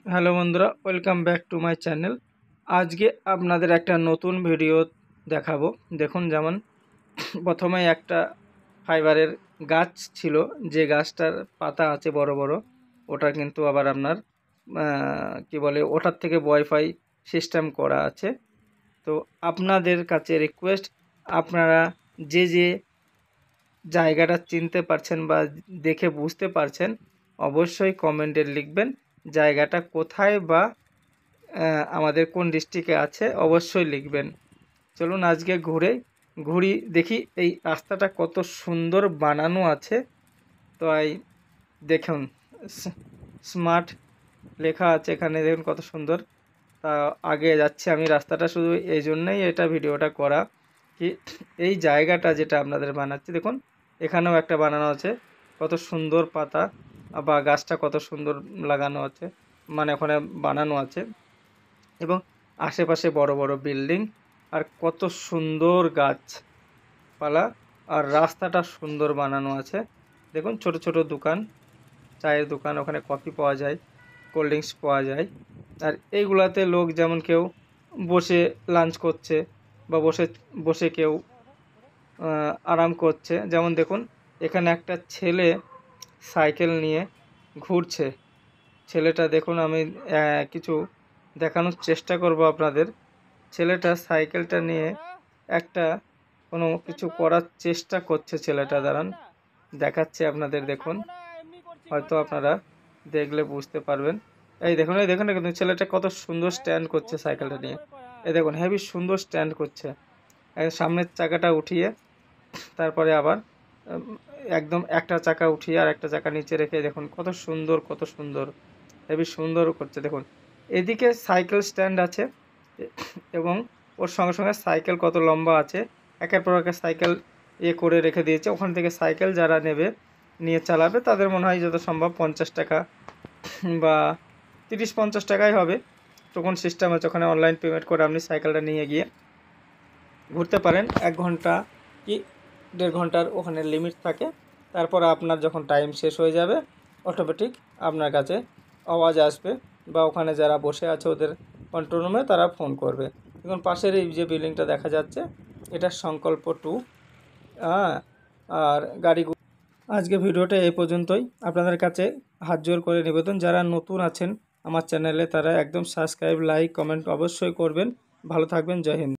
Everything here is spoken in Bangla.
হ্যালো বন্ধুরা, welcome back to my channel. আজকে আপনাদের একটা নতুন ভিডিও দেখাবো। দেখুন, যেমন প্রথমে একটা ফাইবারের গাছ ছিল, যে গাছটার পাতা আছে বড় বড়, ওটা কিন্তু আবার আপনার কি বলে, ওটার থেকে ওয়াইফাই সিস্টেম করা আছে। তো আপনাদের কাছে রিকোয়েস্ট, আপনারা যে যে জায়গাটা চিনতে পারছেন বা দেখে বুঝতে পারছেন, অবশ্যই কমেন্টে লিখবেন জায়গাটা কোথায় বা আমাদের কোন ডিস্ট্রিক্টে আছে, অবশ্যই লিখবেন। চলুন আজকে ঘুরি দেখি এই রাস্তাটা কত সুন্দর বানানো আছে। তো দেখুন, স্মার্ট লেখা আছে এখানে, দেখুন কত সুন্দর। তা আগে যাচ্ছি আমি, রাস্তাটা শুধু এই জন্যই এটা ভিডিওটা করা কি, এই জায়গাটা যেটা আপনাদের বানাচ্ছি, দেখুন এখানেও একটা বানানো আছে, কত সুন্দর পাতা বা গাছটা কত সুন্দর লাগানো আছে, মানে ওখানে বানানো আছে, এবং আশেপাশে বড় বড় বিল্ডিং আর কত সুন্দর গাছপালা, আর রাস্তাটা সুন্দর বানানো আছে। দেখুন ছোট ছোট দোকান, চায়ের দোকান, ওখানে কফি পাওয়া যায়, কোল্ড ড্রিঙ্কস পাওয়া যায়। আর এইগুলাতে লোক যেমন কেউ বসে লাঞ্চ করছে বা বসে বসে কেউ আরাম করছে। যেমন দেখুন এখানে একটা ছেলে সাইকেল নিয়ে ঘুরছে। ছেলেটা দেখুন, আমি কিছু দেখানোর চেষ্টা করব আপনাদের। ছেলেটা সাইকেলটা নিয়ে একটা কোনো কিছু করার চেষ্টা করছে ছেলেটা, দাঁড়ান দেখাচ্ছে আপনাদের। দেখুন, হয়তো আপনারা দেখলে বুঝতে পারবেন। এই দেখুন, এই দেখুন, কিন্তু ছেলেটা কত সুন্দর স্ট্যান্ড করছে সাইকেলটা নিয়ে। এই দেখুন, হেভি সুন্দর স্ট্যান্ড করছে, সামনের চাকাটা উঠিয়ে, তারপরে আবার একদম একটা চাকা উঠিয়ে আর একটা চাকা নিচে রেখে, দেখুন কত সুন্দর, কত সুন্দর, হেবি সুন্দর করছে। দেখুন এদিকে সাইকেল স্ট্যান্ড আছে, এবং ওর সঙ্গে সঙ্গে সাইকেল কত লম্বা আছে, একের পর এক সাইকেল করে রেখে দিয়েছে। ওখান থেকে সাইকেল যারা নেবে, নিয়ে চালাবে, তাদের মনে হয় যত সম্ভব 50 টাকা বা 30-50 টাকাই হবে। টোকন সিস্টেম আছে, ওখানে অনলাইন পেমেন্ট করে আপনি সাইকেলটা নিয়ে গিয়ে ঘুরতে পারেন। 1 ঘন্টা কি 1.5 ঘন্টার ওখানে লিমিট থাকে। তারপর আপনার যখন টাইম শেষ হয়ে যাবে, অটোমেটিক আপনার কাছে আওয়াজ আসবে, বা ওখানে যারা বসে আছে ওদের কন্ট্রোল রুমে তারা ফোন করবে। এখন পাশের এই যে বিল্ডিংটা দেখা যাচ্ছে, এটা সংকল্প 2। আর গাড়িগুলো, আজকে ভিডিওটা এই পর্যন্তই। আপনাদের কাছে হাত জোর করে নিবেদন, যারা নতুন আছেন আমার চ্যানেলে, তারা একদম সাবস্ক্রাইব, লাইক, কমেন্ট অবশ্যই করবেন। ভালো থাকবেন, জয় হিন্দ।